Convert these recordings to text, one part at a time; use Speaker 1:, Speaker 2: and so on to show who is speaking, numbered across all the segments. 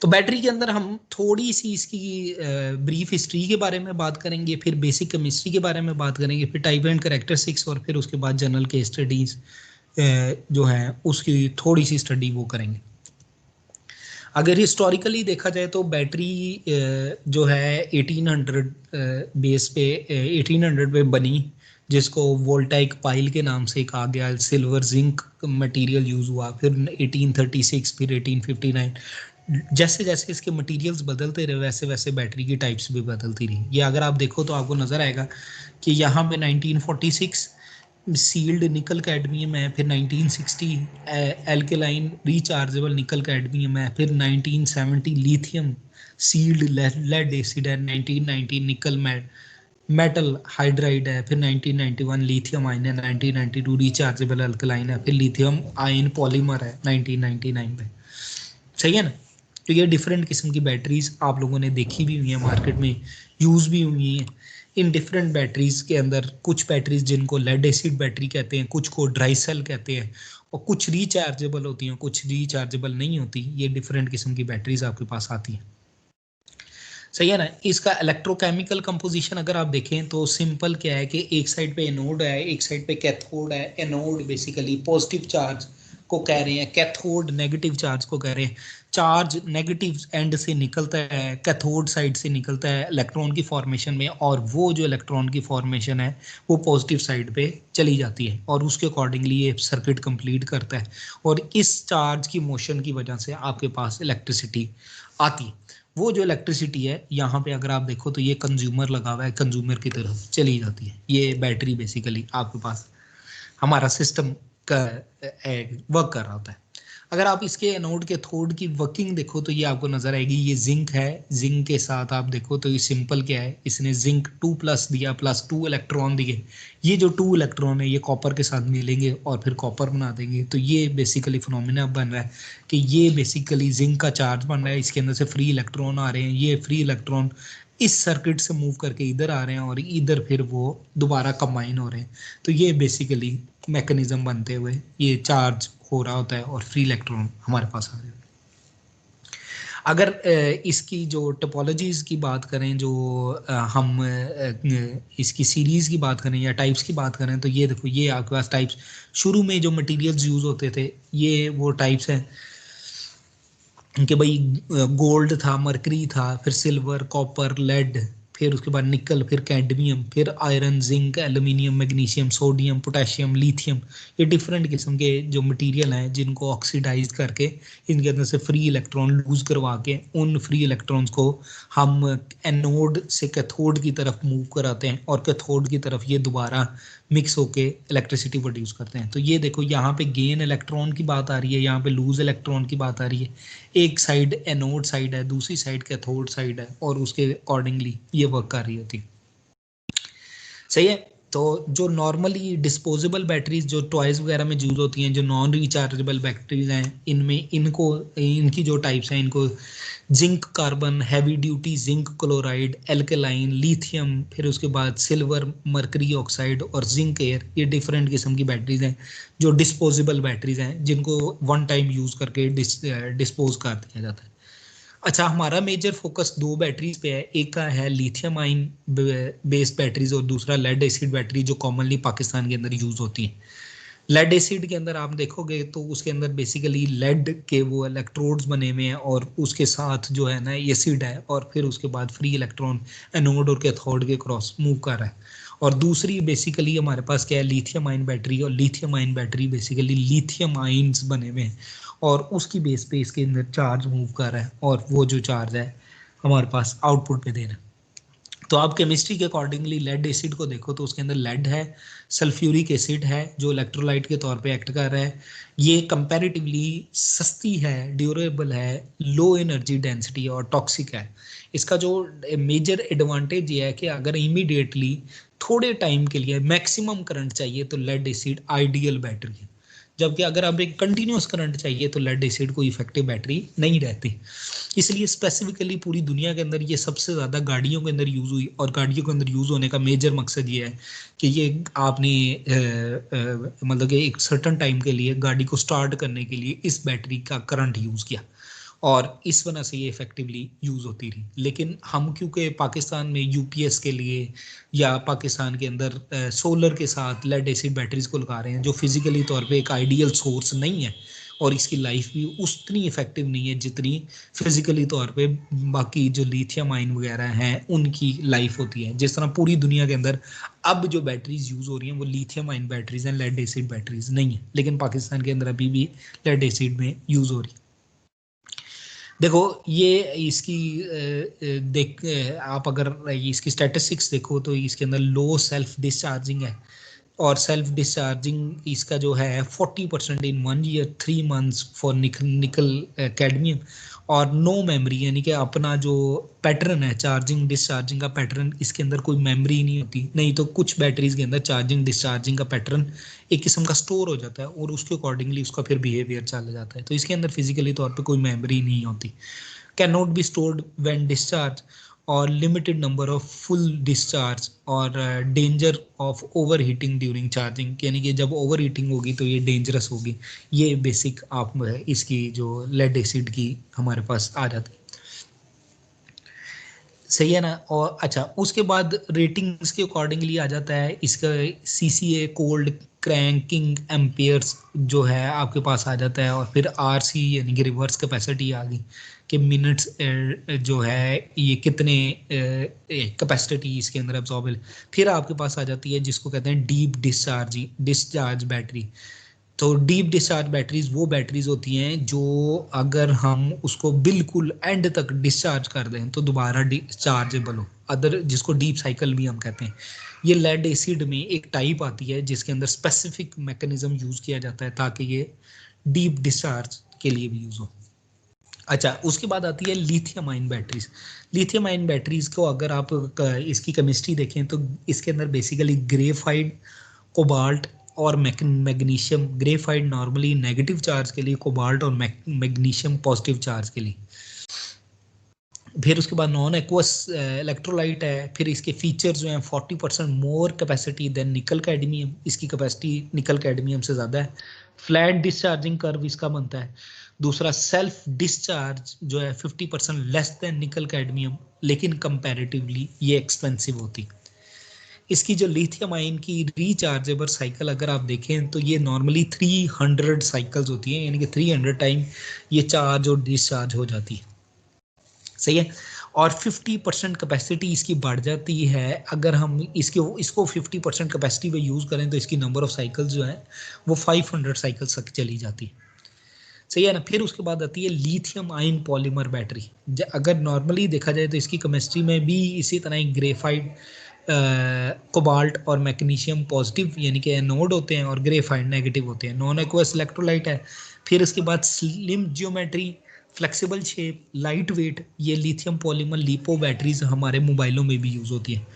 Speaker 1: तो बैटरी के अंदर हम थोड़ी सी इसकी ब्रीफ हिस्ट्री के बारे में बात करेंगे, फिर बेसिक केमिस्ट्री के बारे में बात करेंगे, फिर टाइप एंड कैरेक्टरिस्टिक्स, और फिर उसके बाद जनरल केस स्टडीज जो है उसकी थोड़ी सी स्टडी वो करेंगे। अगर हिस्टोरिकली देखा जाए तो बैटरी जो है 1800 बेस पे 1800 पे बनी, जिसको वोल्टाइक पाइल के नाम से कहा गया। सिल्वर जिंक मटेरियल यूज हुआ, फिर 1836, फिर 1859। जैसे जैसे इसके मटेरियल्स बदलते रहे वैसे वैसे बैटरी की टाइप्स भी बदलती रही। ये अगर आप देखो तो आपको नजर आएगा कि यहाँ पे 1946 सील्ड निकल कैडमियम है, फिर 1960 एल्केलाइन रिचार्जेबल निकल कैडमियम है, फिर 1970 लिथियम सील्ड लेड एसिड है, 1990 निकल मेटल हाइड्राइड है, फिर 1991 लिथियम आयन है, 1992 रिचार्जेबल अल्कलाइन है, फिर लिथियम आयन पॉलीमर है 1999 में। सही है ना? तो ये डिफरेंट किस्म की बैटरीज आप लोगों ने देखी भी हुई है, मार्केट में यूज भी हुई है। इन डिफरेंट बैटरीज के अंदर कुछ बैटरीज जिनको लेड एसिड बैटरी कहते हैं, कुछ को ड्राई सेल कहते हैं, और कुछ रिचार्जेबल होती हैं, कुछ रिचार्जेबल नहीं होती। ये डिफरेंट किस्म की बैटरीज आपके पास आती हैं। सही है ना? इसका इलेक्ट्रोकेमिकल कंपोजिशन अगर आप देखें तो सिंपल क्या है कि एक साइड पे एनोड है, एक साइड पे कैथोड है। एनोड बेसिकली पॉजिटिव चार्ज को कह रहे हैं, कैथोड नेगेटिव चार्ज को कह रहे हैं। चार्ज नेगेटिव एंड से निकलता है, कैथोड साइड से निकलता है इलेक्ट्रॉन की फॉर्मेशन में, और वो जो इलेक्ट्रॉन की फॉर्मेशन है वो पॉजिटिव साइड पे चली जाती है, और उसके अकॉर्डिंगली ये सर्किट कंप्लीट करता है, और इस चार्ज की मोशन की वजह से आपके पास इलेक्ट्रिसिटी आती है। वो जो इलेक्ट्रिसिटी है यहाँ पे अगर आप देखो तो ये कंज्यूमर लगा हुआ है, कंज्यूमर की तरफ चली जाती है। ये बैटरी बेसिकली आपके पास हमारा सिस्टम का वर्क कर रहा होता है। अगर आप इसके एनोड के थोड की वर्किंग देखो तो ये आपको नजर आएगी। ये जिंक है, जिंक के साथ आप देखो तो ये सिंपल क्या है, इसने जिंक 2+ दिया, +2 इलेक्ट्रॉन दिए। ये जो 2 इलेक्ट्रॉन है ये कॉपर के साथ मिलेंगे और फिर कॉपर बना देंगे। तो ये बेसिकली फिनोमेना बन रहा है कि ये बेसिकली जिंक का चार्ज बन रहा है, इसके अंदर से फ्री इलेक्ट्रॉन आ रहे हैं। ये फ्री इलेक्ट्रॉन इस सर्किट से मूव करके इधर आ रहे हैं, और इधर फिर वो दोबारा कंबाइन हो रहे हैं। तो ये बेसिकली मैकेनिज्म बनते हुए ये चार्ज हो रहा होता है और फ्री इलेक्ट्रॉन हमारे पास आ रहे हैं। अगर इसकी जो टोपोलॉजीज की बात करें, जो हम इसकी सीरीज की बात करें या टाइप्स की बात करें, तो ये देखो ये आपके पास टाइप्स शुरू में जो मटेरियल्स यूज होते थे ये वो टाइप्स हैं कि भाई गोल्ड था, मरकरी था, फिर सिल्वर, कॉपर, लेड, फिर उसके बाद निकल, फिर कैडमियम, फिर iron, zinc, aluminium, magnesium, sodium, potassium, lithium. ये डिफरेंट किस्म के जो मटेरियल हैं जिनको ऑक्सीडाइज करके इनके अंदर से फ्री इलेक्ट्रॉन लूज करवा के उन फ्री इलेक्ट्रॉन्स को हम एनोड से कैथोड की तरफ मूव कराते हैं, और कैथोड की तरफ ये दोबारा मिक्स होके इलेक्ट्रिसिटी प्रोड्यूस करते हैं। तो ये देखो यहाँ पे गेन इलेक्ट्रॉन की बात आ रही है, यहाँ पे लूज इलेक्ट्रॉन की बात आ रही है। एक साइड एनोड साइड है, दूसरी साइड कैथोड साइड है, और उसके अकॉर्डिंगली ये वर्क कर रही होती। सही है? तो जो नॉर्मली डिस्पोजेबल बैटरीज जो टॉयज वगैरह में यूज होती हैं, जो नॉन रिचार्जेबल बैटरीज हैं, इनमें इनकी जो टाइप्स हैं, इनको zinc carbon, heavy duty zinc chloride, alkaline, lithium, फिर उसके बाद सिल्वर, मरकरी ऑक्साइड और जिंक एयर, ये डिफरेंट किस्म की बैटरीज हैं जो डिस्पोजेबल बैटरीज हैं, जिनको वन टाइम यूज करके डिस्पोज कर दिया जाता है। अच्छा, हमारा मेजर फोकस 2 बैटरीज पे है। एक का है लिथियम आयन बेस्ड बैटरीज और दूसरा लेड एसिड बैटरी जो कॉमनली पाकिस्तान के अंदर यूज होती है। लेड एसिड के अंदर आप देखोगे तो उसके अंदर बेसिकली लेड के वो इलेक्ट्रोड्स बने हुए हैं, और उसके साथ जो है ना एसिड है, और फिर उसके बाद फ्री इलेक्ट्रॉन एनोड और कैथोड के क्रॉस मूव कर रहा है। और दूसरी बेसिकली हमारे पास क्या है, लिथियम आयन बैटरी, और lithium ion battery basically lithium ions बने हुए हैं, और उसकी बेस पे इसके अंदर चार्ज मूव कर रहा है, और वो जो चार्ज है हमारे पास आउटपुट पे दे रहा है। तो आप केमिस्ट्री के अकॉर्डिंगली लेड एसिड को देखो तो उसके अंदर लेड है, सल्फ्यूरिक एसिड है जो इलेक्ट्रोलाइट के तौर पे एक्ट कर रहा है। ये कंपैरेटिवली सस्ती है, ड्यूरेबल है, लो एनर्जी डेंसिटी और टॉक्सिक है। इसका जो मेजर एडवांटेज ये है कि अगर इमीडिएटली थोड़े टाइम के लिए मैक्सिमम करंट चाहिए तो लेड एसिड आइडियल बैटरी है, जबकि अगर आप एक कंटिन्यूस करंट चाहिए तो लेड एसिड कोई इफेक्टिव बैटरी नहीं रहती। इसलिए स्पेसिफिकली पूरी दुनिया के अंदर ये सबसे ज़्यादा गाड़ियों के अंदर यूज़ हुई, और गाड़ियों के अंदर यूज़ होने का मेजर मकसद ये है कि ये आपने मतलब कि एक सर्टन टाइम के लिए गाड़ी को स्टार्ट करने के लिए इस बैटरी का करंट यूज़ किया, और इस वजह से ये इफेक्टिवली यूज़ होती रही। लेकिन हम क्योंकि पाकिस्तान में यूपीएस के लिए या पाकिस्तान के अंदर सोलर के साथ लेड एसिड बैटरीज को लगा रहे हैं, जो फिजिकली तौर पे एक आइडियल सोर्स नहीं है और इसकी लाइफ भी उतनी इफेक्टिव नहीं है जितनी फिजिकली तौर पे बाकी जो लिथियम आयन वगैरह हैं उनकी लाइफ होती है। जिस तरह पूरी दुनिया के अंदर अब जो बैटरीज यूज़ हो रही हैं वो लिथियम आयन बैटरीज हैं, लेड एसिड बैटरीज नहीं है, लेकिन पाकिस्तान के अंदर अभी भी लेड एसिड में यूज़ हो रही है। देखो ये इसकी देख आप अगर इसकी स्टैटिस्टिक्स देखो तो इसके अंदर लो सेल्फ डिस्चार्जिंग है और सेल्फ डिस्चार्जिंग इसका जो है 40% इन 1 ईयर 3 मंथ्स फॉर निकल कैडमियम और नो मेमोरी, यानी कि अपना जो पैटर्न है चार्जिंग डिस्चार्जिंग का पैटर्न, इसके अंदर कोई मेमोरी नहीं होती। नहीं तो कुछ बैटरीज के अंदर चार्जिंग डिस्चार्जिंग का पैटर्न एक किस्म का स्टोर हो जाता है और उसके अकॉर्डिंगली उसका फिर बिहेवियर चला जाता है। तो इसके अंदर फिजिकली तौर पे कोई मेमोरी नहीं होती। Can not be stored when discharge और limited number of full discharge और danger of over heating during charging, यानी कि जब ओवर हीटिंग होगी तो ये डेंजरस होगी। ये बेसिक आप इसकी जो लेड एसिड की हमारे पास आ जाती है, सही है ना। और अच्छा उसके बाद रेटिंग्स के अकॉर्डिंगली आ जाता है इसका सीसीए कोल्ड क्रैंकिंग एम्पियर्स जो है आपके पास आ जाता है, और फिर आरसी यानी कि रिवर्स कैपेसिटी आ गई कि मिनट्स जो है ये कितने कैपेसिटी इसके अंदर एब्जॉर्बल। फिर आपके पास आ जाती है जिसको कहते हैं डीप डिस्चार्ज बैटरी। तो डीप डिस्चार्ज बैटरीज वो बैटरीज होती हैं जो अगर हम उसको बिल्कुल एंड तक डिस्चार्ज कर दें तो दोबारा डिस्चार्जेबल हो, अदर जिसको डीप साइकिल भी हम कहते हैं। ये लेड एसिड में एक टाइप आती है जिसके अंदर स्पेसिफिक मैकेनिज्म यूज किया जाता है ताकि ये डीप डिस्चार्ज के लिए भी यूज हो। अच्छा उसके बाद आती है lithium ion batteries. Lithium ion batteries को अगर आप इसकी केमिस्ट्री देखें तो इसके अंदर बेसिकली ग्रेफाइट, कोबाल्ट और magnesium, graphite normally negative charge के लिए, कोबाल्ट और मैग्नीशियम पॉजिटिव चार्ज के लिए। फिर उसके बाद नॉन एक्वस इलेक्ट्रोलाइट है। फिर इसके फीचर्स जो हैं 40% मोर कैपेसिटी देन निकल कैडमियम, इसकी कैपेसिटी निकल कैडमियम से ज़्यादा है। फ्लैट डिस्चार्जिंग कर्व इसका बनता है। दूसरा सेल्फ डिस्चार्ज जो है 50% लेस देन निकल कैडमियम, लेकिन कंपैरेटिवली ये एक्सपेंसिव होती। इसकी जो लिथियम आयन की रिचार्जेबल साइकिल अगर आप देखें तो ये नॉर्मली 300 साइकिल्स होती हैं, यानी कि 300 टाइम ये चार्ज और डिस्चार्ज हो जाती है, सही है। और 50% कैपेसिटी इसकी बढ़ जाती है अगर हम इसको 50% कैपेसिटी पे यूज़ करें तो इसकी नंबर ऑफ साइकिल्स जो है वो 500 साइकिल्स तक चली जाती है, सही है ना। फिर उसके बाद आती है लिथियम आयन पॉलीमर बैटरी। अगर नॉर्मली देखा जाए तो इसकी केमिस्ट्री में भी इसी तरह ही ग्रेफाइट, कोबाल्ट और मैग्नीशियम पॉजिटिव यानी कि एनोड होते हैं और ग्रेफाइट नेगेटिव होते हैं। नॉन एक्वस इलेक्ट्रोलाइट है। फिर इसके बाद slim geometry, flexible shape, light weight, ये लिथियम पॉलीमर लिपो बैटरीज हमारे मोबाइलों में भी यूज़ होती है।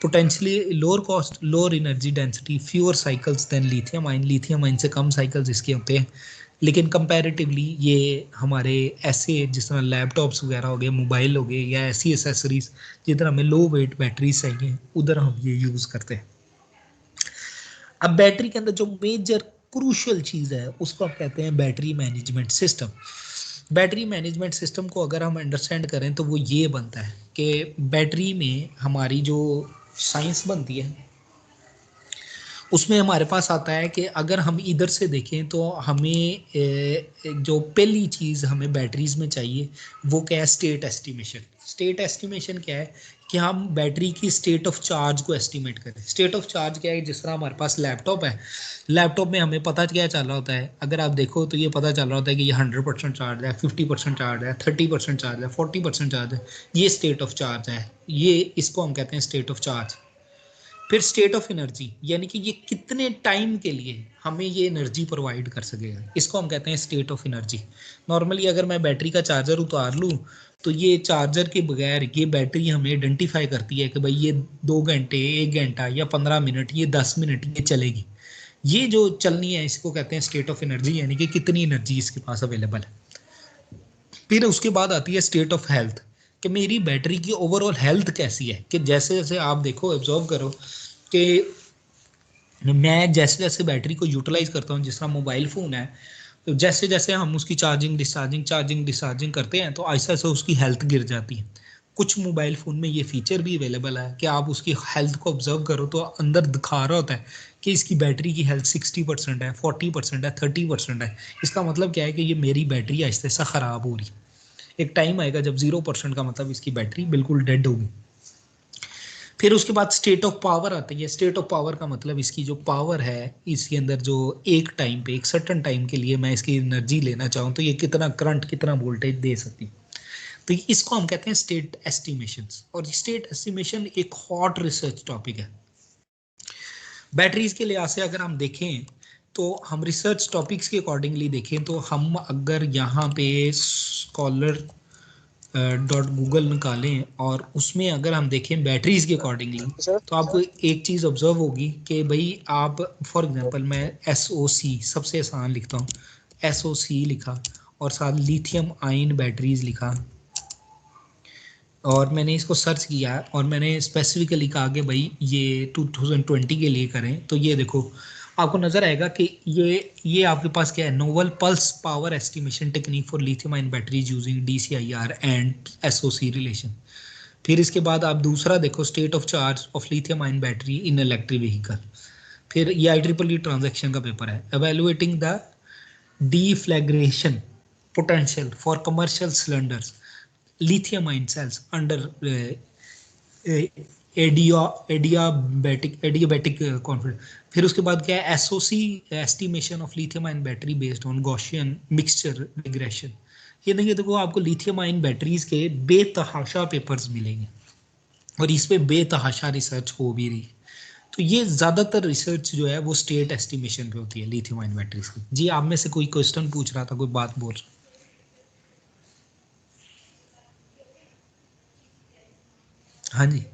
Speaker 1: Potentially lower cost, lower energy density, fewer cycles than lithium ion, lithium ion से कम साइकिल्स इसके होते हैं, लेकिन कंपैरेटिवली ये हमारे ऐसे जिस तरह लैपटॉप्स वगैरह हो गए, मोबाइल हो गए, या ऐसी एसेसरीज जिधर हमें लो वेट बैटरीज चाहिए उधर हम ये यूज़ करते हैं। अब बैटरी के अंदर जो मेजर क्रूशियल चीज़ है उसको आप कहते हैं battery management system. Battery management system को अगर हम अंडरस्टैंड करें तो वो ये बनता है कि बैटरी में हमारी जो साइंस बनती है उसमें हमारे पास आता है कि अगर हम इधर से देखें तो हमें जो पहली चीज़ हमें बैटरीज में चाहिए वो क्या है, स्टेट एस्टिमेशन। स्टेट एस्टिमेशन क्या है कि हम बैटरी की स्टेट ऑफ चार्ज को एस्टिमेट करें। स्टेट ऑफ चार्ज क्या है, जिस तरह हमारे पास लैपटॉप है, लैपटॉप में हमें पता क्या चल रहा होता है, अगर आप देखो तो ये पता चल रहा होता है कि ये 100% चार्ज है, 50% चार्ज है, 30% चार्ज है, 40% चार्ज है, ये स्टेट ऑफ चार्ज है। ये इसको हम कहते हैं स्टेट ऑफ चार्ज। फिर स्टेट ऑफ एनर्जी, यानी कि ये कितने टाइम के लिए हमें ये एनर्जी प्रोवाइड कर सकेगा, इसको हम कहते हैं स्टेट ऑफ एनर्जी। नॉर्मली अगर मैं बैटरी का चार्जर उतार लूँ तो ये चार्जर के बगैर ये बैटरी हमें आइडेंटिफाई करती है कि भाई ये 2 घंटे, 1 घंटा या 15 मिनट, ये 10 मिनट ये चलेगी। ये जो चलनी है इसको कहते हैं स्टेट ऑफ एनर्जी, यानी कि कितनी एनर्जी इसके पास अवेलेबल है। फिर उसके बाद आती है स्टेट ऑफ हेल्थ, कि मेरी बैटरी की ओवरऑल हेल्थ कैसी है। कि जैसे जैसे आप देखो, ऑब्जर्व करो कि मैं जैसे जैसे बैटरी को यूटिलाइज करता हूँ, जिस तरह मोबाइल फ़ोन है जैसे जैसे हम उसकी चार्जिंग डिस्चार्जिंग करते हैं तो ऐसा ऐसा उसकी हेल्थ गिर जाती है। कुछ मोबाइल फ़ोन में ये फीचर भी अवेलेबल है कि आप उसकी हेल्थ को ऑब्जर्व करो तो अंदर दिखा रहा होता है कि इसकी बैटरी की हेल्थ 60% है, 40% है, 30% है। इसका मतलब क्या है कि ये मेरी बैटरी आहिस्ता आहिस्ता ख़राब हो रही है। एक टाइम आएगा जब 0% का मतलब इसकी बैटरी बिल्कुल डेड होगी। फिर उसके बाद स्टेट ऑफ पावर आती है। स्टेट ऑफ पावर का मतलब इसकी जो पावर है इसके अंदर जो एक टाइम पे एक सर्टन टाइम के लिए मैं इसकी एनर्जी लेना चाहूँ तो ये कितना करंट कितना वोल्टेज दे सकती है। तो इसको हम कहते हैं स्टेट एस्टिमेशन। और स्टेट एस्टिमेशन एक हॉट रिसर्च टॉपिक है। बैटरीज के लिहाज से अगर हम देखें तो हम रिसर्च टॉपिक्स के अकॉर्डिंगली देखें तो हम अगर यहाँ पे स्कॉलर .गूगल निकालें और उसमें अगर हम देखें बैटरीज के अकॉर्डिंगली तो आपको एक चीज़ ऑब्जर्व होगी कि भाई आप फॉर एग्जांपल मैं SOC सबसे आसान लिखता हूँ, SOC लिखा और साथ लिथियम आयन बैटरीज लिखा और मैंने इसको सर्च किया और मैंने स्पेसिफिकली कहा कि भाई ये 2020 के लिए करें। तो ये देखो आपको नजर आएगा कि ये आपके पास क्या है, novel pulse power estimation technique for lithium ion batteries using DCIR and SOC relation. फिर इसके बाद आप दूसरा देखो, state of charge of lithium ion battery in electric vehicle. फिर ये IEEE ट्रांजैक्शन का पेपर है, evaluating the deflagration potential for commercial cylinders lithium ion cells under adiabatic confidence। फिर उसके बाद क्या है, SOC estimation of lithium ion battery based on Gaussian mixture regression। ये देखो आपको लिथियम आयन बैटरीज के बेतहाशा पेपर्स मिलेंगे और इस पे बेतहाशा रिसर्च हो भी रही है। तो ये ज्यादातर रिसर्च जो है वो स्टेट एस्टिमेशन पे होती है लिथियम आयन बैटरीज की। जी आप में से कोई क्वेश्चन पूछ रहा था, कोई बात बोल रहा? हाँ जी।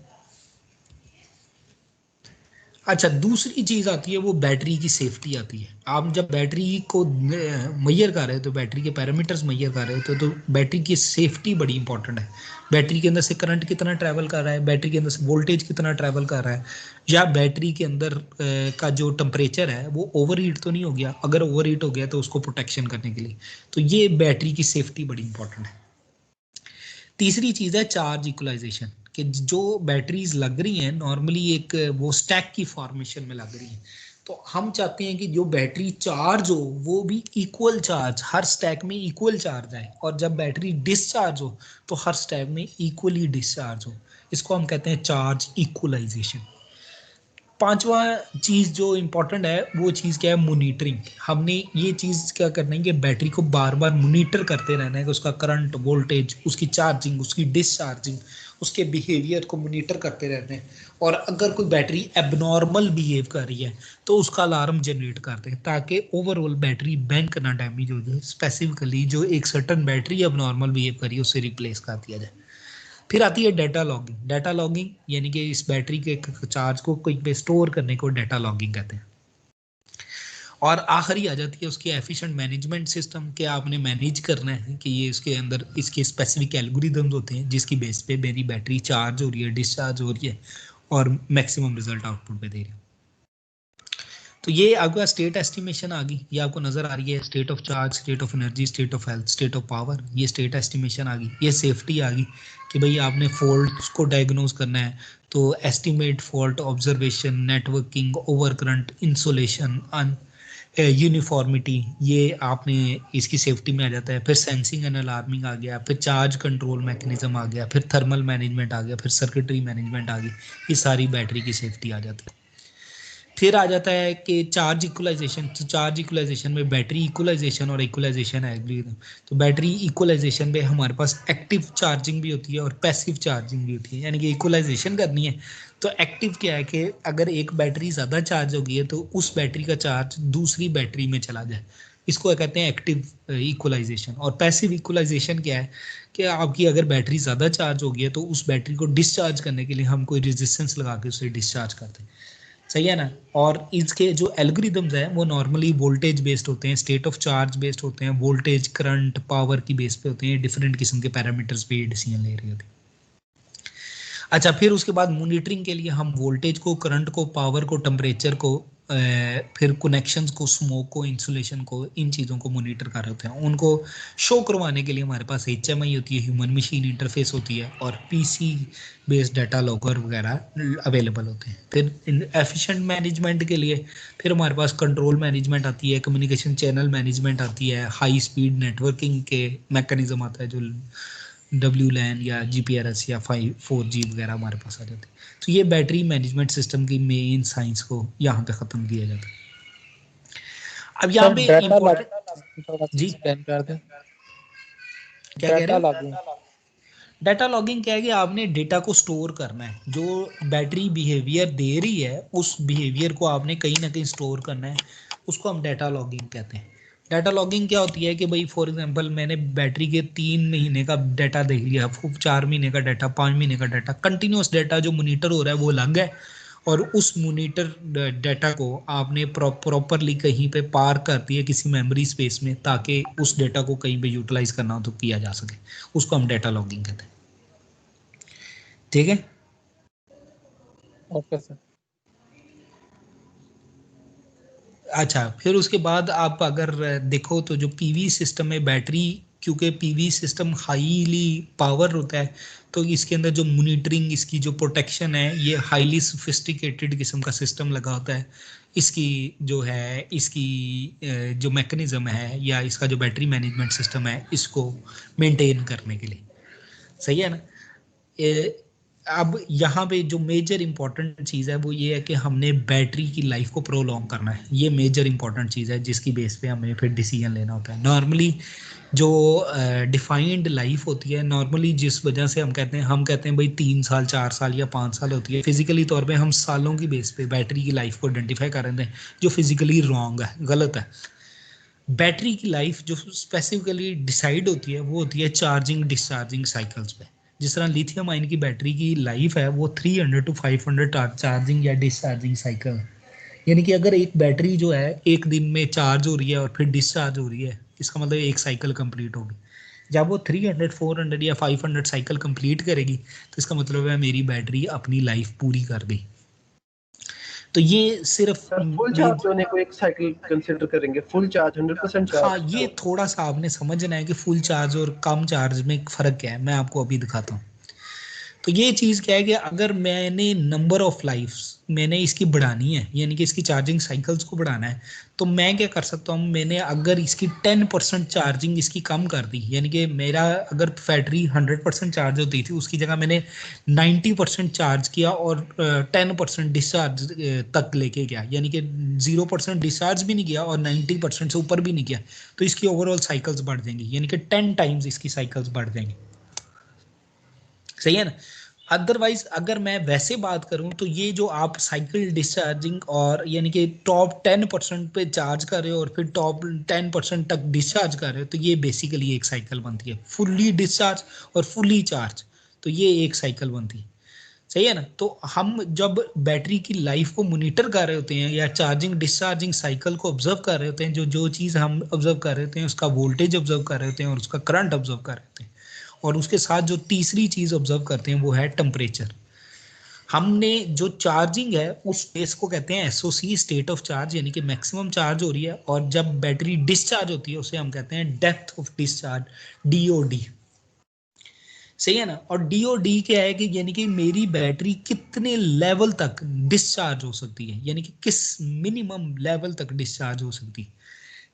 Speaker 1: अच्छा, दूसरी चीज आती है वो बैटरी की सेफ्टी आती है। आप जब बैटरी को मैयर कर रहे हो तो बैटरी के पैरामीटर्स मैयर कर रहे हो तो बैटरी की सेफ्टी बड़ी इंपॉर्टेंट है। बैटरी के अंदर से करंट कितना ट्रैवल कर रहा है, बैटरी के अंदर से वोल्टेज कितना ट्रैवल कर रहा है, या बैटरी के अंदर का जो टेम्परेचर है वो ओवर हीट तो नहीं हो गया। अगर ओवर हीट हो गया तो उसको प्रोटेक्शन करने के लिए तो ये बैटरी की सेफ्टी बड़ी इंपॉर्टेंट है। तीसरी चीज है चार्ज इक्वलाइजेशन, कि जो बैटरीज लग रही हैं नॉर्मली एक वो स्टैक की फॉर्मेशन में लग रही हैं। तो हम चाहते हैं कि जो बैटरी चार्ज हो वो भी इक्वल चार्ज, हर स्टैक में इक्वल चार्ज आए, और जब बैटरी डिस्चार्ज हो तो हर स्टैक में इक्वली डिस्चार्ज हो। इसको हम कहते हैं चार्ज इक्वलाइजेशन। पांचवा चीज जो इम्पोर्टेंट है वो चीज क्या है, मोनिटरिंग। हमने ये चीज क्या करना है कि बैटरी को बार बार मोनिटर करते रहना है कि उसका करंट, वोल्टेज, उसकी चार्जिंग, उसकी डिस्चार्जिंग, उसके बिहेवियर को मोनिटर करते रहते हैं। और अगर कोई बैटरी एबनॉर्मल बिहेव कर रही है तो उसका अलार्म जनरेट करते हैं ताकि ओवरऑल बैटरी बैंक ना डैमेज हो जाए। स्पेसिफिकली जो एक सर्टन बैटरी एबनॉर्मल बिहेव करी है उससे रिप्लेस कर दिया जाए। फिर आती है डाटा लॉगिंग। डाटा लॉगिंग यानी कि इस बैटरी के चार्ज को कहीं पे स्टोर करने को डाटा लॉगिंग कहते हैं। और आखिरी आ जाती है उसकी एफिशिएंट मैनेजमेंट सिस्टम, के आपने मैनेज करना है कि ये इसके अंदर इसके स्पेसिफिक एल्गोरिदम्स होते हैं जिसकी बेस पे मेरी बैटरी चार्ज हो रही है, डिस्चार्ज हो रही है और मैक्सिमम रिजल्ट आउटपुट पे दे रही है। तो ये आपका स्टेट एस्टिमेशन आ गई, ये आपको नजर आ रही है, state of charge, state of energy, state of health, state of power, ये स्टेट एस्टिमेशन आ गई। ये सेफ्टी आ गई कि भाई आपने फॉल्ट को डायग्नोज करना है तो estimate fault, observation, networking, over current, insulation, uniformity, ये आपने इसकी सेफ्टी में आ जाता है। फिर सेंसिंग एंड अलार्मिंग आ गया, फिर चार्ज कंट्रोल मैकेनिज्म आ गया, फिर थर्मल मैनेजमेंट आ गया, फिर सर्किटरी मैनेजमेंट आ गई। ये सारी बैटरी की सेफ्टी आ जाती है। फिर आ जाता है कि चार्ज इक्वलाइजेशन। तो चार्ज इक्वलाइजेशन में बैटरी इक्वलाइजेशन और इक्वलाइजेशन है एल्गोरिथम। तो बैटरी इक्वलाइजेशन में हमारे पास एक्टिव चार्जिंग भी होती है और पैसिव चार्जिंग भी होती है, यानी कि इक्वलाइजेशन करनी है तो एक्टिव क्या है कि अगर एक बैटरी ज़्यादा चार्ज हो गई है तो उस बैटरी का चार्ज दूसरी बैटरी में चला जाए, इसको कहते हैं एक्टिव इक्वलाइजेशन। और पैसिव इक्वलाइजेशन क्या है कि आपकी अगर बैटरी ज़्यादा चार्ज हो गई है तो उस बैटरी को डिस्चार्ज करने के लिए हम कोई रेजिस्टेंस लगा के उसे डिस्चार्ज करते हैं। सही है ना। और इसके जो एल्गोरिदम्स है वो नॉर्मली वोल्टेज बेस्ड होते हैं, स्टेट ऑफ चार्ज बेस्ड होते हैं, वोल्टेज, करंट, पावर की बेस पे होते हैं, डिफरेंट किस्म के पैरामीटर्स पे डिसीजन ले रही होती है। अच्छा, फिर उसके बाद मॉनिटरिंग के लिए हम वोल्टेज को, करंट को, पावर को, टेम्परेचर को फिर कनेक्शंस को, स्मोक को, इंसुलेशन को, इन चीज़ों को मॉनिटर कर रहे होते हैं। उनको शो करवाने के लिए हमारे पास HMI होती है, ह्यूमन मशीन इंटरफेस होती है, और PC बेस्ड डाटा लॉगर वगैरह अवेलेबल होते हैं। फिर एफिशिएंट मैनेजमेंट के लिए फिर हमारे पास कंट्रोल मैनेजमेंट आती है, कम्युनिकेशन चैनल मैनेजमेंट आती है, हाई स्पीड नेटवर्किंग के मैकेनिज्म आता है जो WLAN या GPRS या 4G वगैरह हमारे पास आ जाते हैं। तो ये बैटरी मैनेजमेंट सिस्टम की मेन साइंस को यहाँ पे ख़त्म किया जाता है। अब यहाँ पे इम्पोर्टेंट जी
Speaker 2: कर दें,
Speaker 1: क्या कह रहे हो?
Speaker 2: लॉगिंग।
Speaker 1: डाटा लॉगिंग क्या है कि आपने डेटा को स्टोर करना है, जो बैटरी बिहेवियर दे रही है उस बिहेवियर को आपने कहीं ना कहीं स्टोर करना है, उसको हम डाटा लॉगिंग कहते हैं। डाटा लॉगिंग क्या होती है कि भाई फॉर एग्जांपल मैंने बैटरी के 3 महीने का डाटा देख लिया, 4 महीने का डाटा, 5 महीने का डाटा, कंटिन्यूस डाटा जो मॉनिटर हो रहा है वो अलग है, और उस मॉनिटर डाटा को आपने प्रॉपरली कहीं पे पार कर दिया किसी मेमोरी स्पेस में, ताकि उस डाटा को कहीं पे यूटिलाइज करना हो तो किया जा सके, उसको हम डाटा लॉगिंग कहते हैं। ठीक है,
Speaker 2: ओके सर।
Speaker 1: अच्छा फिर उसके बाद आप अगर देखो तो जो पीवी सिस्टम में बैटरी, क्योंकि पीवी सिस्टम हाईली पावर होता है, तो इसके अंदर जो मॉनिटरिंग, इसकी जो प्रोटेक्शन है, ये हाईली सोफिस्टिकेटेड किस्म का सिस्टम लगा होता है। इसकी जो है, इसकी जो मैकेनिज्म है या इसका जो बैटरी मैनेजमेंट सिस्टम है, इसको मेंटेन करने के लिए, सही है ना। अब यहाँ पे जो मेजर इंपॉर्टेंट चीज़ है वो ये है कि हमने बैटरी की लाइफ को प्रोलॉन्ग करना है। ये मेजर इंपॉर्टेंट चीज़ है जिसकी बेस पे हमें फिर डिसीजन लेना होता है। नॉर्मली जो डिफाइंड लाइफ होती है, नॉर्मली जिस वजह से हम कहते हैं भाई 3 साल, 4 साल या 5 साल होती है, फिजिकली तौर पे हम सालों की बेस पे बैटरी की लाइफ को आइडेंटिफाई कर रहे हैं, जो फिजिकली रॉन्ग है, गलत है। बैटरी की लाइफ जो स्पेसिफिकली डिसाइड होती है वो होती है चार्जिंग डिस्चार्जिंग साइकिल्स पे। जिस तरह लिथियम आयन की बैटरी की लाइफ है वो 300 to 500 चार्जिंग या डिस्चार्जिंग साइकिल, यानी कि अगर एक बैटरी जो है एक दिन में चार्ज हो रही है और फिर डिस्चार्ज हो रही है, इसका मतलब एक साइकिल कंप्लीट होगी। जब वो 300, 400 या 500 साइकिल कंप्लीट करेगी तो इसका मतलब है मेरी बैटरी अपनी लाइफ पूरी कर गई। तो ये सिर्फ
Speaker 3: फुल चार्ज होने को एक साइकिल कंसीडर करेंगे, फुल चार्ज 100% चार्ज।
Speaker 1: हाँ, ये थोड़ा सा आपने समझना है कि फुल चार्ज और कम चार्ज में फ़र्क क्या है, मैं आपको अभी दिखाता हूँ। तो ये चीज़ क्या है कि अगर मैंने नंबर ऑफ लाइफ्स मैंने इसकी बढ़ानी है, यानी कि इसकी चार्जिंग साइकिल्स को बढ़ाना है, तो मैं क्या कर सकता हूँ, मैंने अगर इसकी 10% चार्जिंग इसकी कम कर दी, यानी कि मेरा अगर बैटरी 100% चार्ज होती थी उसकी जगह मैंने 90% चार्ज किया और 10% डिस्चार्ज तक लेके गया, यानी कि 0% डिस्चार्ज भी नहीं किया और 90% से ऊपर भी नहीं किया, तो इसकी ओवरऑल साइकिल्स बढ़ जाएंगी, यानी कि 10 टाइम्स इसकी साइकिल्स बढ़ जाएंगी। सही है ना। अदरवाइज अगर मैं वैसे बात करूं तो ये जो आप साइकिल डिस्चार्जिंग और यानी कि टॉप 10% पे चार्ज कर रहे हो और फिर टॉप 10% तक डिस्चार्ज कर रहे हो, तो ये बेसिकली एक साइकिल बनती है। फुल्ली डिस्चार्ज और फुल्ली चार्ज, तो ये एक साइकिल बनती है। सही है ना। तो हम जब बैटरी की लाइफ को मॉनिटर कर रहे होते हैं या चार्जिंग डिस्चार्जिंग साइकिल को ऑब्जर्व कर रहे होते हैं, जो जो चीज़ हम ऑब्जर्व कर रहे होते हैं उसका वोल्टेज ऑब्जर्व कर रहे होते हैं और उसका करंट ऑब्जर्व कर रहे होते हैं, और उसके साथ जो तीसरी चीज़ ऑब्जर्व करते हैं वो है टेम्परेचर। हमने जो चार्जिंग है उस फेस को कहते हैं एसओसी, स्टेट ऑफ चार्ज, यानी कि मैक्सिमम चार्ज हो रही है, और जब बैटरी डिस्चार्ज होती है उसे हम कहते हैं डेप्थ ऑफ डिस्चार्ज, डीओडी। सही है ना। और डीओडी क्या है कि यानी कि मेरी बैटरी कितने लेवल तक डिस्चार्ज हो सकती है, यानी कि किस मिनिमम लेवल तक डिस्चार्ज हो सकती है।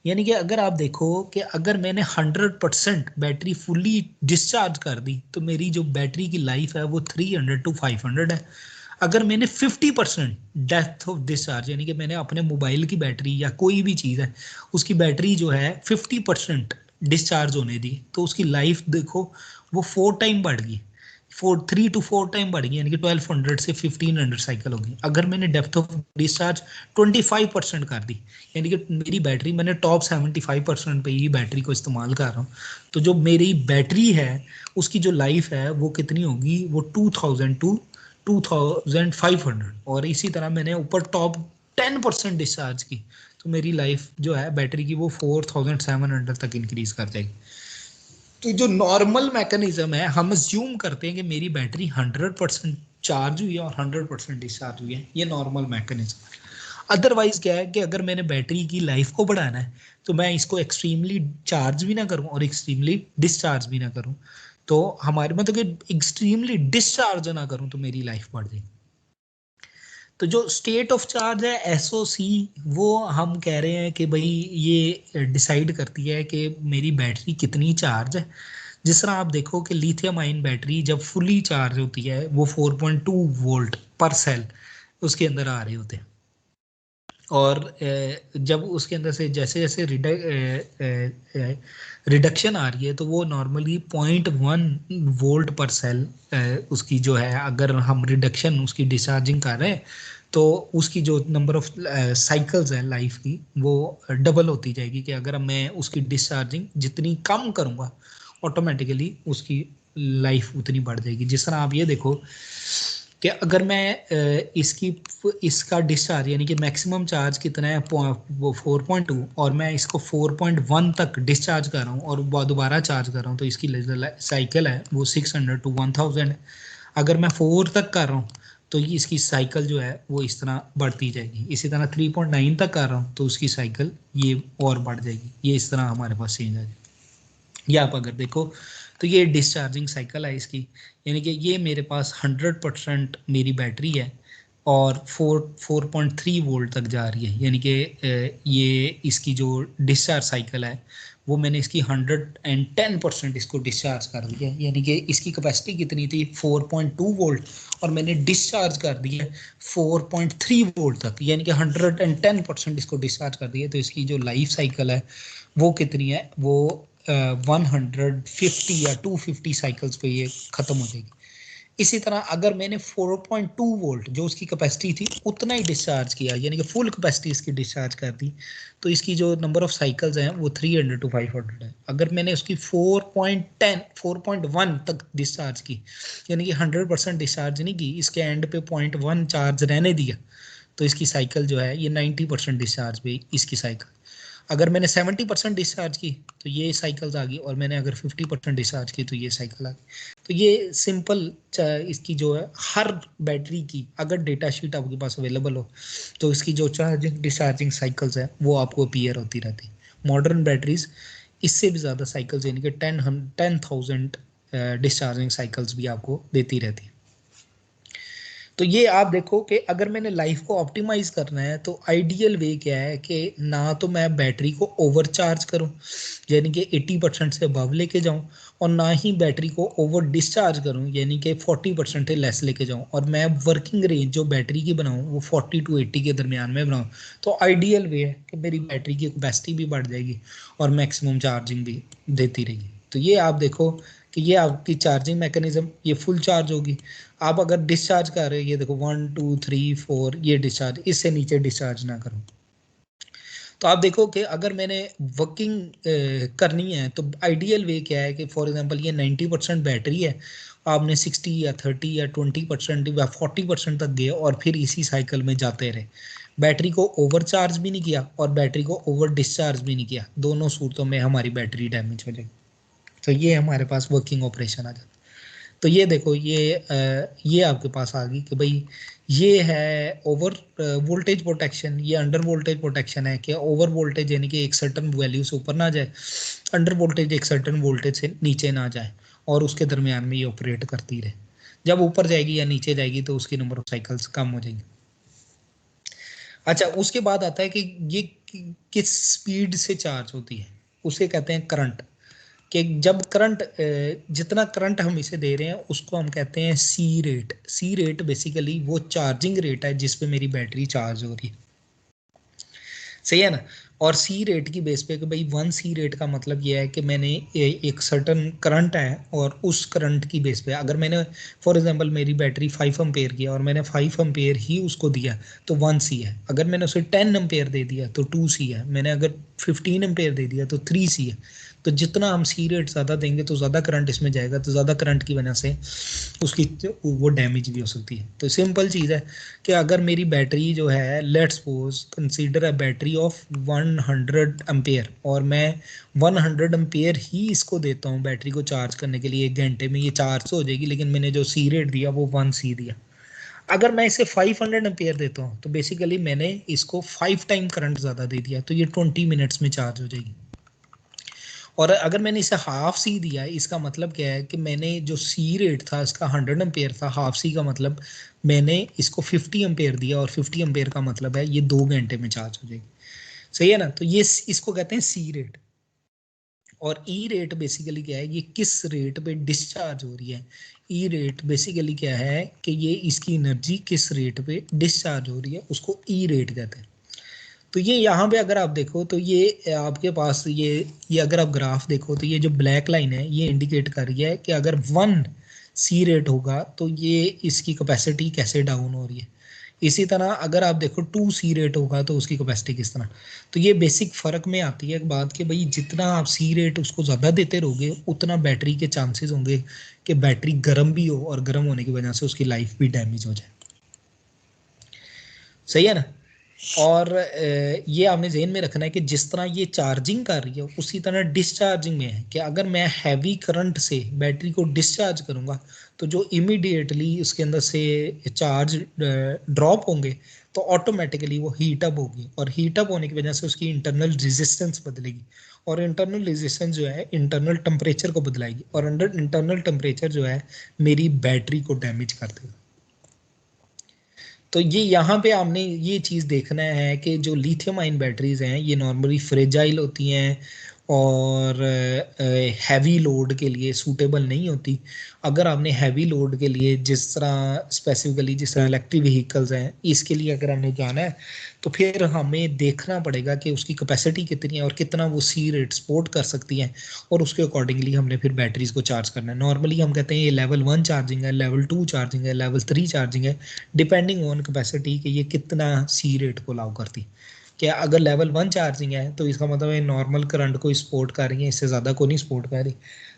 Speaker 1: यानी कि अगर आप देखो कि अगर मैंने 100% बैटरी फुल्ली डिस्चार्ज कर दी तो मेरी जो बैटरी की लाइफ है वो 300 to 500 है। अगर मैंने 50% डेप्थ ऑफ डिस्चार्ज, यानी कि मैंने अपने मोबाइल की बैटरी या कोई भी चीज़ है उसकी बैटरी जो है 50% डिस्चार्ज होने दी, तो उसकी लाइफ देखो वो 4 टाइम बढ़ गई, 3 to 4 टाइम बढ़ गई, यानी कि 1200 से 1500 साइकिल होगी। अगर मैंने डेप्थ ऑफ डिस्चार्ज 25% कर दी, यानी कि मेरी बैटरी, मैंने टॉप 75% पे ही बैटरी को इस्तेमाल कर रहा हूँ, तो जो मेरी बैटरी है उसकी जो लाइफ है वो कितनी होगी, वो 2000 to 2500। और इसी तरह मैंने ऊपर टॉप 10% डिस्चार्ज की तो मेरी लाइफ जो है बैटरी की वो 4700 तक इंक्रीज कर जाएगी। तो जो नॉर्मल मैकेनिज्म है, हम अज्यूम करते हैं कि मेरी बैटरी 100% चार्ज हुई है और 100% डिस्चार्ज हुई है, ये नॉर्मल मैकेनिज्म है। अदरवाइज क्या है कि अगर मैंने बैटरी की लाइफ को बढ़ाना है तो मैं इसको एक्सट्रीमली चार्ज भी ना करूं और एक्सट्रीमली डिस्चार्ज भी ना करूं, तो हमारे मतलब कि एक्सट्रीमली डिस्चार्ज ना करूं तो मेरी लाइफ बढ़ जाएगी। तो जो स्टेट ऑफ चार्ज है एसओसी, वो हम कह रहे हैं कि भाई ये डिसाइड करती है कि मेरी बैटरी कितनी चार्ज है। जिस तरह आप देखो कि लिथियम आयन बैटरी जब फुली चार्ज होती है वो 4.2 वोल्ट पर सेल उसके अंदर आ रहे होते हैं, और जब उसके अंदर से जैसे जैसे रिडक्शन आ रही है तो वो नॉर्मली 0.1 वोल्ट पर सेल उसकी जो है, अगर हम रिडक्शन उसकी डिस्चार्जिंग कर रहे हैं तो उसकी जो नंबर ऑफ साइकिल्स है लाइफ की वो डबल होती जाएगी, कि अगर मैं उसकी डिस्चार्जिंग जितनी कम करूँगा ऑटोमेटिकली उसकी लाइफ उतनी बढ़ जाएगी। जिस तरह आप ये देखो कि अगर मैं इसका डिस्चार्ज यानी कि मैक्सिमम चार्ज कितना है वो 4.2 और मैं इसको 4.1 तक डिस्चार्ज कर रहा हूँ और दोबारा चार्ज कर रहा हूँ, तो इसकी साइकिल है वो 600 to 1000 है। अगर मैं 4 तक कर रहा हूँ तो इसकी साइकिल जो है वो इस तरह बढ़ती जाएगी। इसी तरह 3.9 तक कर रहा हूँ तो उसकी साइकिल ये और बढ़ जाएगी। ये इस तरह हमारे पास चेंज आ जाएगी। ये आप अगर देखो तो ये डिस्चार्जिंग साइकिल है इसकी, यानी कि ये मेरे पास 100% मेरी बैटरी है और 4.3 वोल्ट तक जा रही है, यानी कि ये इसकी जो डिस्चार्ज साइकिल है वो मैंने इसकी 110% इसको डिस्चार्ज कर दिया है। यानी कि इसकी कैपेसिटी कितनी थी 4.2 वोल्ट और मैंने डिस्चार्ज कर दिया 4.3 वोल्ट तक, यानी कि 110% इसको डिस्चार्ज कर दिया। तो इसकी जो लाइफ साइकिल है वो कितनी है, वो 150 या 250 साइकिल्स पे ये खत्म हो जाएगी। इसी तरह अगर मैंने 4.2 वोल्ट जो उसकी कैपेसिटी थी उतना ही डिस्चार्ज किया, यानी कि फुल कैपेसिटी इसकी डिस्चार्ज कर दी, तो इसकी जो नंबर ऑफ साइकिल्स हैं वो 300 to 500 है। अगर मैंने उसकी 4.1 तक डिस्चार्ज की, यानी कि 100% डिस्चार्ज नहीं की, इसके एंड पे 0.1 चार्ज रहने दिया, तो इसकी साइकिल जो है ये 90% डिस्चार्ज पे इसकी साइकिल। अगर मैंने 70% डिस्चार्ज की तो ये साइकिल्स आ गई, और मैंने अगर 50% डिस्चार्ज की तो ये साइकिल आ गई। तो ये सिंपल इसकी जो है हर बैटरी की अगर डेटा शीट आपके पास अवेलेबल हो तो इसकी जो चार्जिंग डिस्चार्जिंग साइकिल्स है वो आपको अपीयर होती रहती है। मॉडर्न बैटरीज इससे भी ज़्यादा साइकिल्स यानी कि 10,000 डिस्चार्जिंग साइकिल्स भी आपको देती रहती है। तो ये आप देखो कि अगर मैंने लाइफ को ऑप्टिमाइज करना है तो आइडियल वे क्या है कि ना तो मैं बैटरी को ओवरचार्ज करूं यानी कि 80% से अबव लेके जाऊं, और ना ही बैटरी को ओवर डिस्चार्ज करूं यानी कि 40% से लेस लेके जाऊं, और मैं वर्किंग रेंज जो बैटरी की बनाऊं वो 40 to 80 के दरमियान में बनाऊं। तो आइडियल वे है कि मेरी बैटरी की कैपेसिटी भी बढ़ जाएगी और मैक्सिमम चार्जिंग भी देती रहेगी। तो ये आप देखो कि ये आपकी चार्जिंग मैकेनिज्म ये फुल चार्ज होगी। आप अगर डिस्चार्ज कर रहे हो, ये देखो 1 2 3 4 ये डिस्चार्ज, इससे नीचे डिस्चार्ज ना करो। तो आप देखो कि अगर मैंने वर्किंग करनी है तो आइडियल वे क्या है कि फॉर एग्जांपल ये 90% बैटरी है, आपने 60 या 30 या 20% या 40% तक गए और फिर इसी साइकिल में जाते रहे, बैटरी को ओवर चार्ज भी नहीं किया और बैटरी को ओवर डिस्चार्ज भी नहीं किया, दोनों सूरतों में हमारी बैटरी डैमेज हो जाएगी। तो ये हमारे पास वर्किंग ऑपरेशन आ जाता है। तो ये देखो ये आपके पास आ गई कि भाई ये है ओवर वोल्टेज प्रोटेक्शन, ये अंडर वोल्टेज प्रोटेक्शन है कि ओवर वोल्टेज यानी कि एक सर्टन वैल्यू से ऊपर ना जाए, अंडर वोल्टेज एक सर्टन वोल्टेज से नीचे ना जाए, और उसके दरमियान में ये ऑपरेट करती रहे। जब ऊपर जाएगी या नीचे जाएगी तो उसकी नंबर ऑफ साइकिल्स कम हो जाएगी। अच्छा, उसके बाद आता है कि ये किस स्पीड से चार्ज होती है, उसे कहते हैं करंट। कि जब करंट जितना करंट हम इसे दे रहे हैं उसको हम कहते हैं सी रेट। सी रेट बेसिकली वो चार्जिंग रेट है जिस पे मेरी बैटरी चार्ज हो रही है, सही है ना। और सी रेट की बेस पे कि भाई 1 सी रेट का मतलब ये है कि मैंने एक सर्टन करंट है और उस करंट की बेस पे अगर मैंने फॉर एग्जांपल मेरी बैटरी 5 एम्पेयर की और मैंने 5 एम्पेयर ही उसको दिया तो 1 सी है। अगर मैंने उसे 10 एम्पेयर दे दिया तो 2 सी है। मैंने अगर 15 एम्पेयर दे दिया तो 3 सी है। तो जितना हम सी रेट ज़्यादा देंगे तो ज़्यादा करंट इसमें जाएगा, तो ज़्यादा करंट की वजह से उसकी वो डैमेज भी हो सकती है। तो सिंपल चीज़ है कि अगर मेरी बैटरी जो है let's suppose consider a battery of 100 ampere और मैं 100 एम्पेयर ही इसको देता हूँ बैटरी को चार्ज करने के लिए, 1 घंटे में ये चार्ज हो जाएगी, लेकिन मैंने जो सी रेट दिया वो 1 सी दिया। अगर मैं इसे 500 एम्पियर देता हूँ तो बेसिकली मैंने इसको 5 टाइम करंट ज़्यादा दे दिया, तो ये 20 मिनट्स में चार्ज हो जाएगी। और अगर मैंने इसे हाफ सी दिया है, इसका मतलब क्या है कि मैंने जो सी रेट था इसका 100 एम्पेयर था, हाफ सी का मतलब मैंने इसको 50 एम्पेयर दिया, और 50 एम्पेयर का मतलब है ये 2 घंटे में चार्ज हो जाएगी। सही है ना? तो ये इसको कहते हैं सी रेट। और ई रेट बेसिकली क्या है, ये किस रेट पे डिस्चार्ज हो रही है। ई रेट बेसिकली क्या है कि ये इसकी एनर्जी किस रेट पे डिस्चार्ज हो रही है, उसको ई रेट कहते हैं। तो ये यहाँ पे अगर आप देखो तो ये आपके पास ये अगर आप ग्राफ देखो तो ये जो ब्लैक लाइन है ये इंडिकेट कर रही है कि अगर 1 सी रेट होगा तो ये इसकी कैपेसिटी कैसे डाउन हो रही है। इसी तरह अगर आप देखो 2 सी रेट होगा तो उसकी कैपेसिटी किस तरह। तो ये बेसिक फ़र्क में आती है एक बात कि भाई जितना आप सी रेट उसको ज़्यादा देते रहोगे उतना बैटरी के चांसेस होंगे कि बैटरी गर्म भी हो, और गर्म होने की वजह से उसकी लाइफ भी डैमेज हो जाए। सही है ना? और ये आपने ज़हन में रखना है कि जिस तरह ये चार्जिंग कर रही है उसी तरह डिस्चार्जिंग में है कि अगर मैं हैवी करंट से बैटरी को डिस्चार्ज करूँगा तो जो इमीडिएटली उसके अंदर से चार्ज ड्रॉप होंगे तो ऑटोमेटिकली वो हीट अप होगी, और हीट अप होने की वजह से उसकी इंटरनल रेजिस्टेंस बदलेगी, और इंटरनल रेजिस्टेंस जो है इंटरनल टेम्परेचर को बदलाएगी, और अंडर इंटरनल टेम्परेचर जो है मेरी बैटरी को डैमेज कर देगा। तो ये यहाँ पे आपने ये चीज़ देखना है कि जो लिथियम आयन बैटरीज हैं ये नॉर्मली फ्रेजाइल होती हैं और हैवी लोड के लिए सूटेबल नहीं होती। अगर आपने हैवी लोड के लिए जिस तरह स्पेसिफिकली जिस तरह इलेक्ट्रिक व्हीकल्स हैं इसके लिए अगर हमने जाना है तो फिर हमें देखना पड़ेगा कि उसकी कैपेसिटी कितनी है और कितना वो सी रेट सपोर्ट कर सकती है, और उसके अकॉर्डिंगली हमने फिर बैटरीज को चार्ज करना है। नॉर्मली हम कहते हैं ये लेवल 1 चार्जिंग है, लेवल 2 चार्जिंग है, लेवल 3 चार्जिंग है, डिपेंडिंग ऑन कैपेसिटी कि ये कितना सी रेट को अलाउ करती। क्या अगर लेवल 1 चार्जिंग है तो इसका मतलब है नॉर्मल करंट को सपोर्ट कर रही है, इससे ज़्यादा को नहीं सपोर्ट कर रही।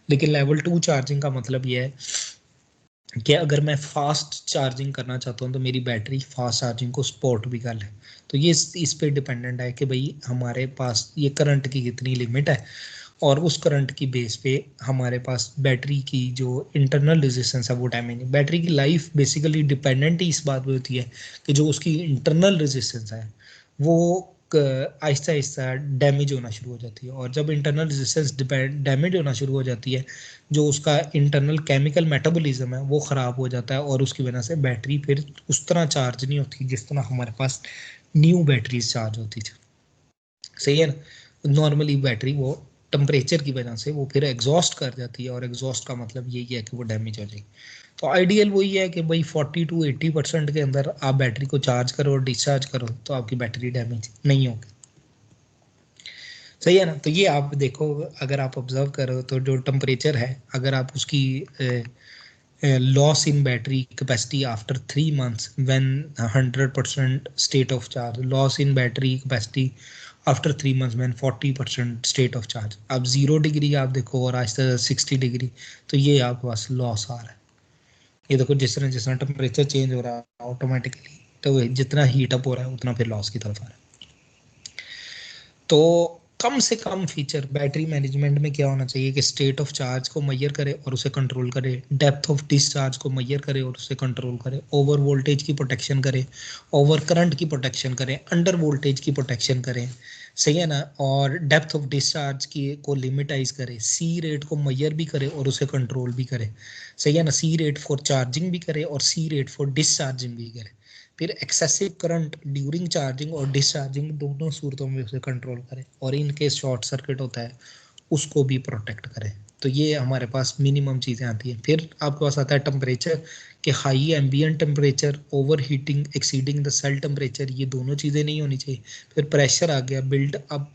Speaker 1: लेकिन लेवल 2 चार्जिंग का मतलब ये है कि अगर मैं फास्ट चार्जिंग करना चाहता हूँ तो मेरी बैटरी फास्ट चार्जिंग को सपोर्ट भी कर ले। तो ये इस पे डिपेंडेंट है कि भाई हमारे पास ये करंट की कितनी लिमिट है, और उस करंट की बेस पे हमारे पास बैटरी की जो इंटरनल रेजिस्टेंस है वो डैमेज है। बैटरी की लाइफ बेसिकली डिपेंडेंट ही इस बात पे होती है कि जो उसकी इंटरनल रेजिस्टेंस है वो आहिस्ता आहिस्ता डैमेज होना शुरू हो जाती है, और जब इंटरनल रेजिस्टेंस डैमेज होना शुरू हो जाती है जो उसका इंटरनल केमिकल मेटाबॉलिज्म है वो ख़राब हो जाता है, और उसकी वजह से बैटरी फिर उस तरह चार्ज नहीं होती जिस तरह हमारे पास न्यू बैटरीज चार्ज होती थी। सही है ना? नॉर्मली बैटरी वो टेम्परेचर की वजह से वो फिर एग्जॉस्ट कर जाती है, और एग्जॉस्ट का मतलब यही है कि वो डैमेज हो जाएगी। तो आइडियल वही है कि भाई 40 to 80% के अंदर आप बैटरी को चार्ज करो और डिस्चार्ज करो तो आपकी बैटरी डैमेज नहीं होगी। सही है ना? तो ये आप देखो, अगर आप ऑब्जर्व करो तो जो टेम्परेचर है अगर आप उसकी loss in battery capacity after 3 months when 100% state of charge, loss in battery capacity after 3 months when 40% state of charge. आप 0 डिग्री आप देखो और आज तक 60 डिग्री, तो ये आपके पास लॉस आ रहा है। ये देखो जिस तरह टेम्परेचर चेंज हो रहा है ऑटोमेटिकली, तो जितना हीट अप हो रहा है उतना फिर लॉस की तरफ आ रहा है। तो कम से कम फीचर बैटरी मैनेजमेंट में क्या होना चाहिए कि स्टेट ऑफ चार्ज को मैयर करे और उसे कंट्रोल करे, डेप्थ ऑफ डिस्चार्ज को मैयर करे और उसे कंट्रोल करे, ओवर वोल्टेज की प्रोटेक्शन करे, ओवर करंट की प्रोटेक्शन करें, अंडर वोल्टेज की प्रोटेक्शन करें। सही है ना? और डेप्थ ऑफ डिस्चार्ज की को लिमिटाइज करे, सी रेट को मैयर भी करे और उसे कंट्रोल भी करे। सही है ना? सी रेट फॉर चार्जिंग भी करे और सी रेट फॉर डिस्चार्जिंग भी करे। फिर एक्सेसिव करंट ड्यूरिंग चार्जिंग और डिस्चार्जिंग दोनों सूरतों में उसे कंट्रोल करें, और इन केस शॉर्ट सर्किट होता है उसको भी प्रोटेक्ट करें। तो ये हमारे पास मिनिमम चीज़ें आती हैं। फिर आपके पास आता है टेम्परेचर कि high ambient temperature, over heating, exceeding the cell temperature, ये दोनों चीज़ें नहीं होनी चाहिए। फिर प्रेशर आ गया, build up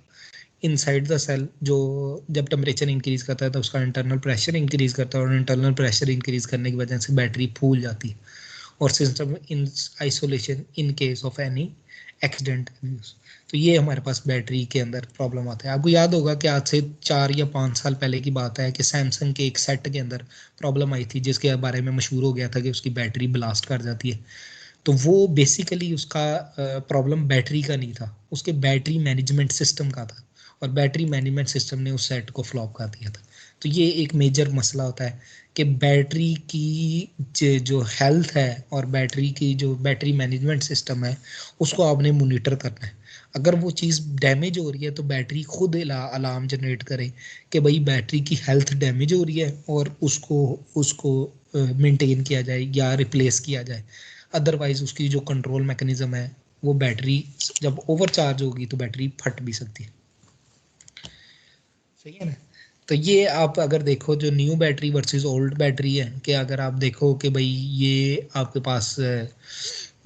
Speaker 1: inside the cell, जो जब टेम्परेचर इंक्रीज करता है तो उसका इंटरनल प्रेशर इंक्रीज करता है, और इंटरनल प्रेशर इंक्रीज करने की वजह से बैटरी फूल जाती है, और system in isolation in case of any accident use. तो ये हमारे पास बैटरी के अंदर प्रॉब्लम आता है। आपको याद होगा कि आज से 4 या 5 साल पहले की बात है कि सैमसंग के एक सेट के अंदर प्रॉब्लम आई थी जिसके बारे में मशहूर हो गया था कि उसकी बैटरी ब्लास्ट कर जाती है। तो वो बेसिकली उसका प्रॉब्लम बैटरी का नहीं था, उसके बैटरी मैनेजमेंट सिस्टम का था, और बैटरी मैनेजमेंट सिस्टम ने उस सेट को फ्लॉप कर दिया था। तो ये एक मेजर मसला होता है कि बैटरी की जो हेल्थ है और बैटरी की जो बैटरी मैनेजमेंट सिस्टम है उसको आपने मोनिटर करना है। अगर वो चीज़ डैमेज हो रही है तो बैटरी खुद अलार्म जनरेट करे कि भाई बैटरी की हेल्थ डैमेज हो रही है और उसको उसको मेंटेन किया जाए या रिप्लेस किया जाए। अदरवाइज उसकी जो कंट्रोल मैकेनिज्म है वो बैटरी जब ओवरचार्ज होगी तो बैटरी फट भी सकती है। सही है ना। तो ये आप अगर देखो जो new battery versus old battery है कि अगर आप देखो कि भाई ये आपके पास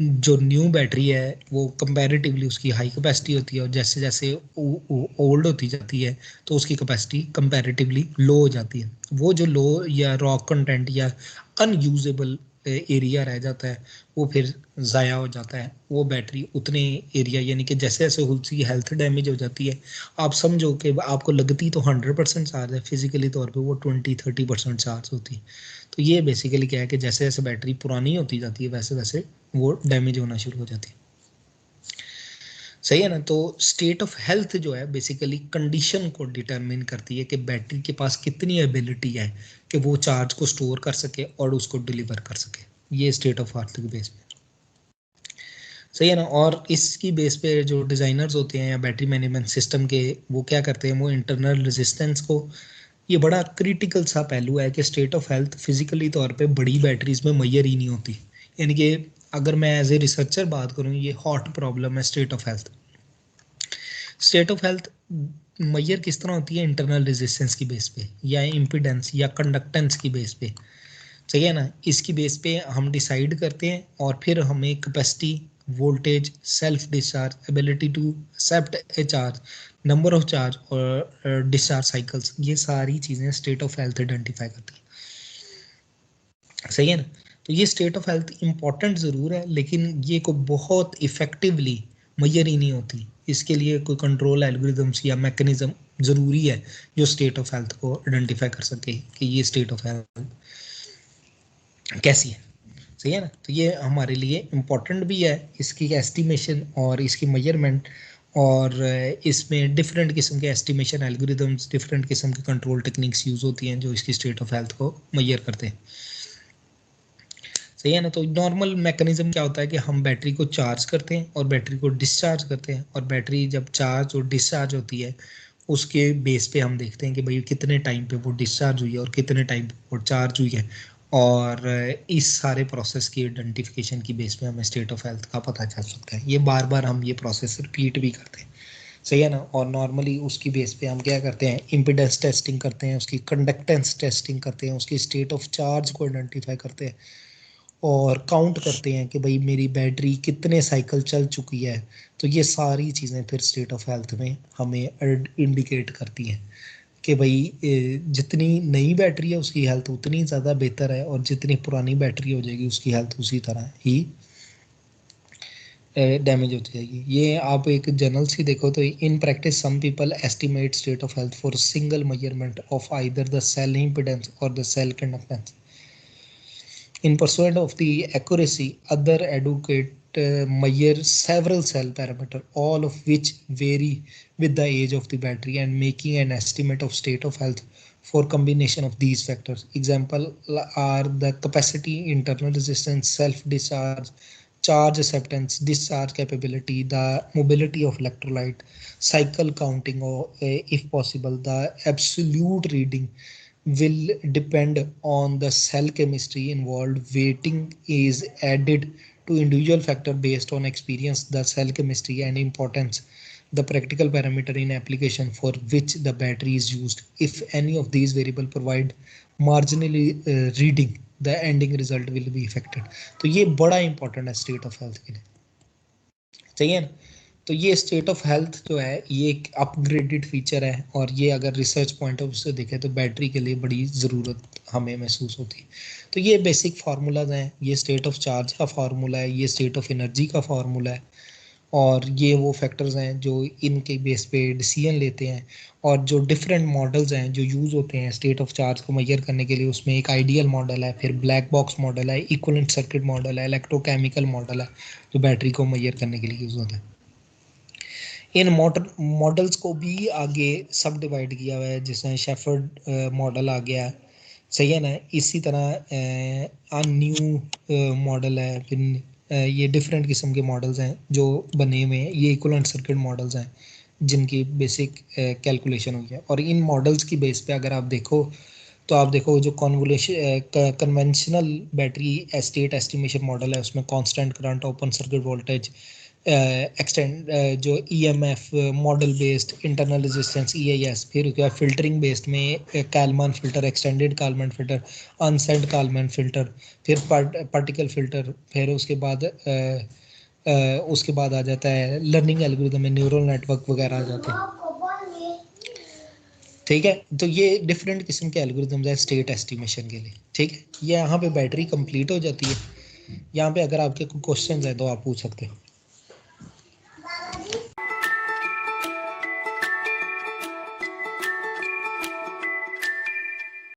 Speaker 1: जो न्यू बैटरी है वो कंपैरेटिवली उसकी हाई कैपेसिटी होती है और जैसे जैसे ओल्ड होती जाती है तो उसकी कैपेसिटी कंपैरेटिवली लो हो जाती है। वो जो लो या रॉक कंटेंट या अनयूजेबल एरिया रह जाता है वो फिर ज़ाया हो जाता है। वो बैटरी उतने एरिया यानी कि जैसे जैसे उसकी हेल्थ डैमेज हो जाती है आप समझो कि आपको लगती तो 100% चार्ज है, फिजिकली तौर पे वो 20-30% चार्ज होती है। तो ये बेसिकली क्या है कि जैसे जैसे बैटरी पुरानी होती जाती है वैसे वैसे वो डैमेज होना शुरू हो जाती है। सही है ना। तो स्टेट ऑफ हेल्थ जो है बेसिकली कंडीशन को डिटरमिन करती है कि बैटरी के पास कितनी एबिलिटी है कि वो चार्ज को स्टोर कर सके और उसको डिलीवर कर सके। ये स्टेट ऑफ हेल्थ के बेस पे सही है ना। और इसकी बेस पे जो डिज़ाइनर्स होते हैं या बैटरी मैनेजमेंट सिस्टम के वो क्या करते हैं वो इंटरनल रेजिस्टेंस को, ये बड़ा क्रिटिकल सा पहलू है कि स्टेट ऑफ हेल्थ फिजिकली तौर पे बड़ी बैटरीज में मैयर ही नहीं होती। यानी कि अगर मैं एज ए रिसर्चर बात करूँ ये हॉट प्रॉब्लम है state of health. State of health मैयर किस तरह होती है इंटरनल रेजिस्टेंस की बेस पे या इम्पिडेंस या कंडक्टेंस की बेस पे। सही है ना। इसकी बेस पे हम डिसाइड करते हैं और फिर हमें capacity voltage self discharge ability to accept a charge number of charge और डिस्चार्ज साइकिल्स ये सारी चीज़ें स्टेट ऑफ हेल्थ आइडेंटिफाई करती हैं। सही है ना। तो ये स्टेट ऑफ हेल्थ इंपॉर्टेंट ज़रूर है लेकिन ये को बहुत इफेक्टिवली मैयर ही नहीं होती। इसके लिए कोई कंट्रोल एल्गोरिदम्स या मैकेनिज्म ज़रूरी है जो स्टेट ऑफ हेल्थ को आइडेंटिफाई कर सके कि ये स्टेट ऑफ हेल्थ कैसी है। सही है ना। तो ये हमारे लिए इम्पोर्टेंट भी है इसकी एस्टिमेशन और इसकी मेजरमेंट और इसमें डिफरेंट किस्म के एस्टिमेशन एल्गोरिदम्स डिफरेंट किस्म की कंट्रोल टेक्निक्स यूज़ होती हैं जो इसकी स्टेट ऑफ हेल्थ को मेजर करते हैं। सही है ना। तो नॉर्मल मैकेनिज्म क्या होता है कि हम बैटरी को चार्ज करते हैं और बैटरी को डिस्चार्ज करते हैं और बैटरी जब चार्ज और डिस्चार्ज होती है उसके बेस पे हम देखते हैं कि भाई कितने टाइम पे वो डिस्चार्ज हुई है और कितने टाइम पे वो चार्ज हुई है और इस सारे प्रोसेस की आइडेंटिफिकेशन की बेस पे हमें स्टेट ऑफ हेल्थ का पता चल सकता है। ये बार बार हम ये प्रोसेस रिपीट भी करते हैं। सही है ना। और नॉर्मली उसकी बेस पे हम क्या करते हैं इम्पिडेंस टेस्टिंग करते हैं उसकी कंडक्टेंस टेस्टिंग करते हैं उसकी स्टेट ऑफ चार्ज को आइडेंटिफाई करते हैं और काउंट करते हैं कि भाई मेरी बैटरी कितने साइकिल चल चुकी है। तो ये सारी चीज़ें फिर स्टेट ऑफ हेल्थ में हमें इंडिकेट करती हैं कि भाई जितनी नई बैटरी है उसकी हेल्थ उतनी ज़्यादा बेहतर है और जितनी पुरानी बैटरी हो जाएगी उसकी हेल्थ उसी तरह ही डैमेज होती जाएगी। ये आप एक जर्नल से देखो तो in practice some people estimate state of health for single measurement of either the cell impedance और the cell conductance. In pursuit of the accuracy, other advocate measure several cell parameters, all of which vary with the age of the battery and making an estimate of state of health for combination of these factors. Example are the capacity, internal resistance, self-discharge, charge acceptance, discharge capability, the mobility of electrolyte, cycle counting, or if possible, the absolute reading will depend on the cell chemistry involved. Weighting is added to individual factor based on experience, the cell chemistry and importance, the practical parameter in application for which the battery is used. If any of these variables provide marginally reading, the ending result will be affected. तो ये बड़ा important है state of health के लिए। सही है ना। तो ये स्टेट ऑफ हेल्थ जो है ये एक अपग्रेडेड फीचर है और ये अगर रिसर्च पॉइंट ऑफ व्यू से देखें तो बैटरी के लिए बड़ी ज़रूरत हमें महसूस होती है। तो ये बेसिक फार्मूलाज हैं, ये स्टेट ऑफ चार्ज का फार्मूला है, ये स्टेट ऑफ एनर्जी का फार्मूला है और ये वो फैक्टर्स हैं जो इनके बेस पे डिसीजन लेते हैं। और जो डिफरेंट मॉडल्स हैं जो यूज़ होते हैं स्टेट ऑफ चार्ज को मेजर करने के लिए उसमें एक आइडियल मॉडल है, फिर ब्लैक बॉक्स मॉडल है, इक्विवेलेंट सर्किट मॉडल है, इलेक्ट्रोकेमिकल मॉडल है जो बैटरी को मेजर करने के लिए यूज़ होता है। इन मॉडल्स को भी आगे सब डिवाइड किया हुआ है, जिसमें शेफर्ड मॉडल आ गया, सही है ना। इसी तरह न्यू मॉडल है, फिर ये डिफरेंट किस्म के मॉडल्स हैं जो बने हुए हैं, ये इक्विवेलेंट सर्किट मॉडल्स हैं जिनकी बेसिक कैलकुलेशन हुई है। और इन मॉडल्स की बेस पे अगर आप देखो तो आप देखो जो conventional battery state estimation model है उसमें constant current, open circuit voltage, extend जो EMF, model based, internal resistance EIS, फिर उसके बाद फिल्टरिंग बेस्ड में Kalman filter, extended Kalman filter, unscented Kalman filter, फिर पार्टिकल फिल्टर, फिर उसके बाद आ जाता है लर्निंग एल्गोरिथम में न्यूरल नेटवर्क वगैरह आ जाते हैं, ठीक है। तो ये डिफरेंट किस्म के एल्गोरिथम्स है स्टेट एस्टिमेशन के लिए, ठीक है। ये यहाँ पे बैटरी कंप्लीट हो जाती है। यहाँ पे अगर आपके कोई क्वेश्चंस हैं तो आप पूछ सकते हो।